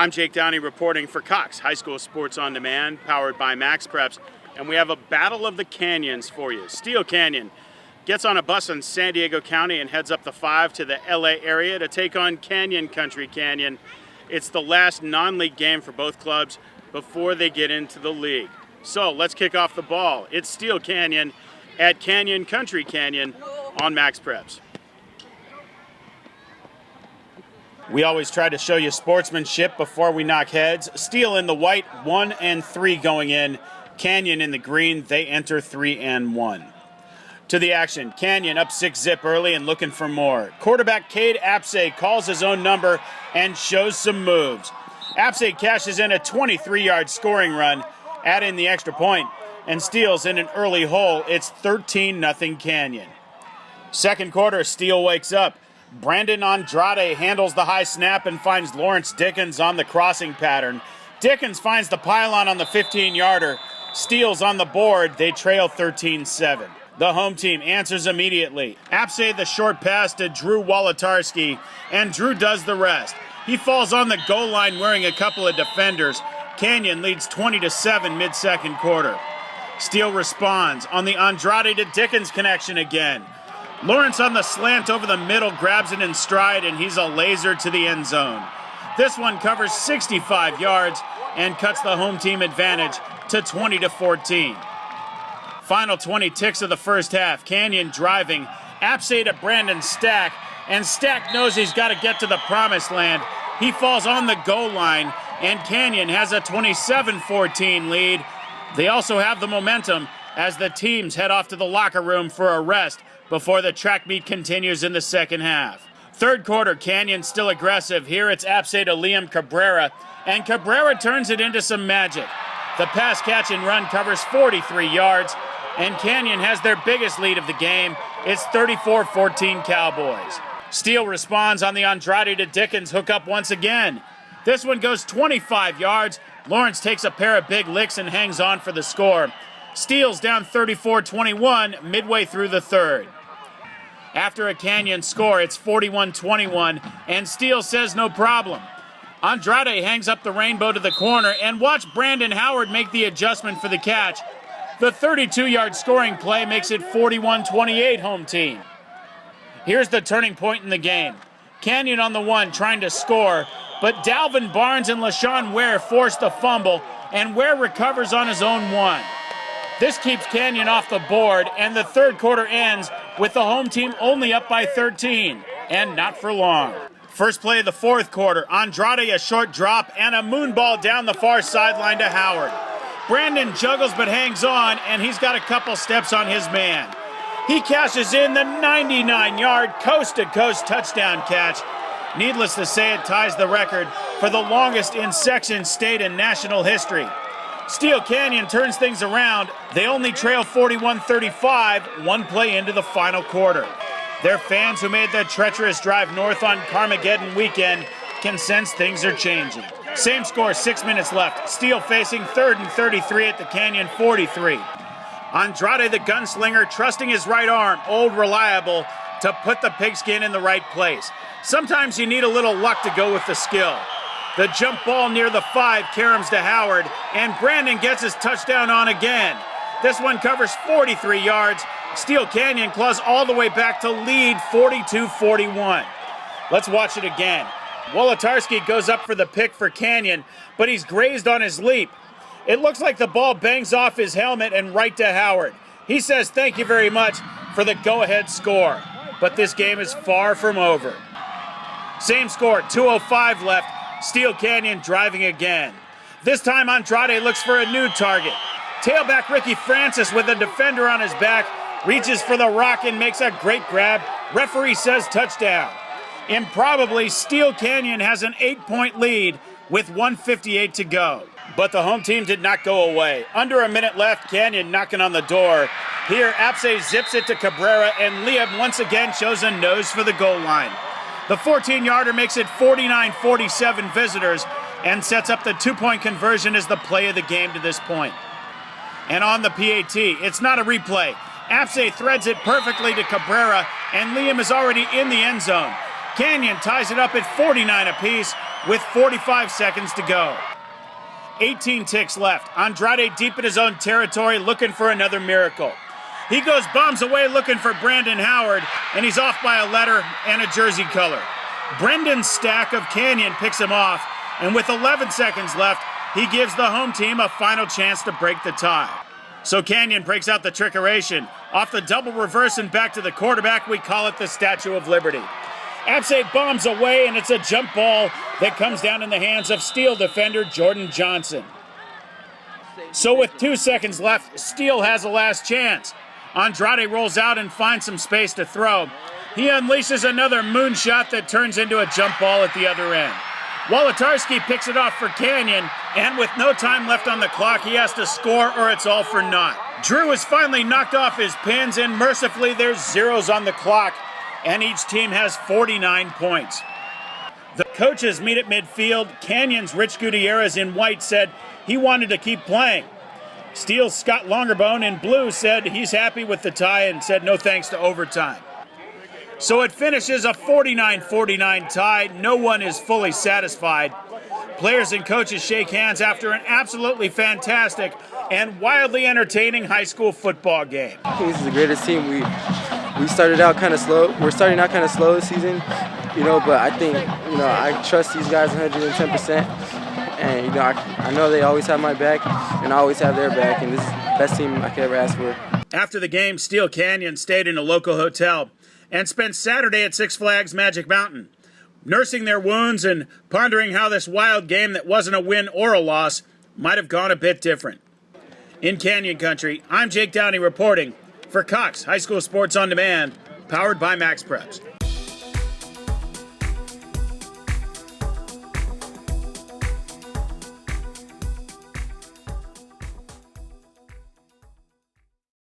I'm Jake Downey reporting for Cox High School Sports on Demand, powered by Max Preps, and we have a battle of the canyons for you. Steele Canyon gets on a bus in San Diego County and heads up the 5 to the LA area to take on Canyon Country Canyon. It's the last non-league game for both clubs before they get into the league. So let's kick off the ball. It's Steele Canyon at Canyon Country Canyon on Max Preps. We always try to show you sportsmanship before we knock heads. Steele in the white, 1 and 3 going in. Canyon in the green, they enter 3 and 1. To the action, Canyon up 6-zip early and looking for more. Quarterback Cade Apsay calls his own number and shows some moves. Apsay cashes in a 23-yard scoring run, add in the extra point, and Steele's in an early hole. It's 13-0 Canyon. Second quarter, Steele wakes up. Brandon Andrade handles the high snap and finds Lawrence Dickens on the crossing pattern. Dickens finds the pylon on the 15-yarder. Steele's on the board. They trail 13-7. The home team answers immediately. Apsay the short pass to Drew Wolotarski, and Drew does the rest. He falls on the goal line wearing a couple of defenders. Canyon leads 20-7 mid-second quarter. Steele responds on the Andrade to Dickens connection again. Lawrence on the slant over the middle grabs it in stride, and he's a laser to the end zone. This one covers 65 yards and cuts the home team advantage to 20-14. Final 20 ticks of the first half. Canyon driving. Apsay to Brandon Stack, and Stack knows he's got to get to the promised land. He falls on the goal line, and Canyon has a 27-14 lead. They also have the momentum as the teams head off to the locker room for a rest before the track meet continues in the second half. Third quarter, Canyon still aggressive. Here it's Apsay to Liam Cabrera, and Cabrera turns it into some magic. The pass, catch, and run covers 43 yards, and Canyon has their biggest lead of the game. It's 34-14 Cowboys. Steele responds on the Andrade to Dickens hookup once again. This one goes 25 yards. Lawrence takes a pair of big licks and hangs on for the score. Steele's down 34-21 midway through the third. After a Canyon score, it's 41-21, and Steele says no problem. Andrade hangs up the rainbow to the corner, and watch Brandon Howard make the adjustment for the catch. The 32-yard scoring play makes it 41-28 home team. Here's the turning point in the game. Canyon on the one trying to score, but Dalvin Barnes and LaShawn Ware force the fumble, and Ware recovers on his own one. This keeps Canyon off the board, and the third quarter ends with the home team only up by 13, and not for long. First play of the fourth quarter, Andrade a short drop and a moon ball down the far sideline to Howard. Brandon juggles but hangs on, and he's got a couple steps on his man. He cashes in the 99-yard coast-to-coast touchdown catch. Needless to say, it ties the record for the longest in section, state, and national history. Steele Canyon turns things around. They only trail 41-35, one play into the final quarter. Their fans who made the treacherous drive north on Carmageddon weekend can sense things are changing. Same score, 6 minutes left. Steele facing 3rd and 33 at the Canyon 43. Andrade the gunslinger trusting his right arm, old reliable, to put the pigskin in the right place. Sometimes you need a little luck to go with the skill. The jump ball near the 5 caroms to Howard, and Brandon gets his touchdown on again. This one covers 43 yards. Steele Canyon claws all the way back to lead 42-41. Let's watch it again. Wolotarski goes up for the pick for Canyon, but he's grazed on his leap. It looks like the ball bangs off his helmet and right to Howard. He says thank you very much for the go-ahead score, but this game is far from over. Same score, 2:05 left. Steele Canyon driving again. This time Andrade looks for a new target. Tailback Ricky Francis with a defender on his back reaches for the rock and makes a great grab. Referee says touchdown. Improbably, Steele Canyon has an 8-point lead with 1:58 to go. But the home team did not go away. Under a minute left, Canyon knocking on the door. Here, Apsay zips it to Cabrera, and Liam once again shows a nose for the goal line. The 14-yarder makes it 49-47 visitors and sets up the 2-point conversion as the play of the game to this point. And on the PAT, it's not a replay. Apsay threads it perfectly to Cabrera, and Liam is already in the end zone. Canyon ties it up at 49 apiece. with 45 seconds to go. 18 ticks left. Andrade deep in his own territory looking for another miracle. He goes bombs away looking for Brandon Howard, and he's off by a letter and a jersey color. Brendan Stack of Canyon picks him off, and with 11 seconds left, he gives the home team a final chance to break the tie. So Canyon breaks out the trickeration. Off the double reverse and back to the quarterback, we call it the Statue of Liberty. Apsay bombs away, and it's a jump ball that comes down in the hands of Steele defender Jordan Johnson. So with 2 seconds left, Steele has a last chance. Andrade rolls out and finds some space to throw. He unleashes another moonshot that turns into a jump ball at the other end. Wolotarski picks it off for Canyon, and with no time left on the clock, he has to score or it's all for naught. Drew is finally knocked off his pins, and mercifully there's zeros on the clock, and each team has 49 points. The coaches meet at midfield. Canyon's Rich Gutierrez in white said he wanted to keep playing. Steele's Scott Longerbone in blue said he's happy with the tie and said no thanks to overtime. So it finishes a 49-49 tie. No one is fully satisfied. Players and coaches shake hands after an absolutely fantastic and wildly entertaining high school football game. I think this is the greatest team. We started out kind of slow. We're starting out kind of slow this season, but I think, I trust these guys 110%. And, I know they always have my back, and I always have their back, and this is the best team I could ever ask for. After the game, Steele Canyon stayed in a local hotel and spent Saturday at Six Flags Magic Mountain, nursing their wounds and pondering how this wild game that wasn't a win or a loss might have gone a bit different. In Canyon Country, I'm Jake Downey reporting for Cox High School Sports On Demand, powered by Max Preps.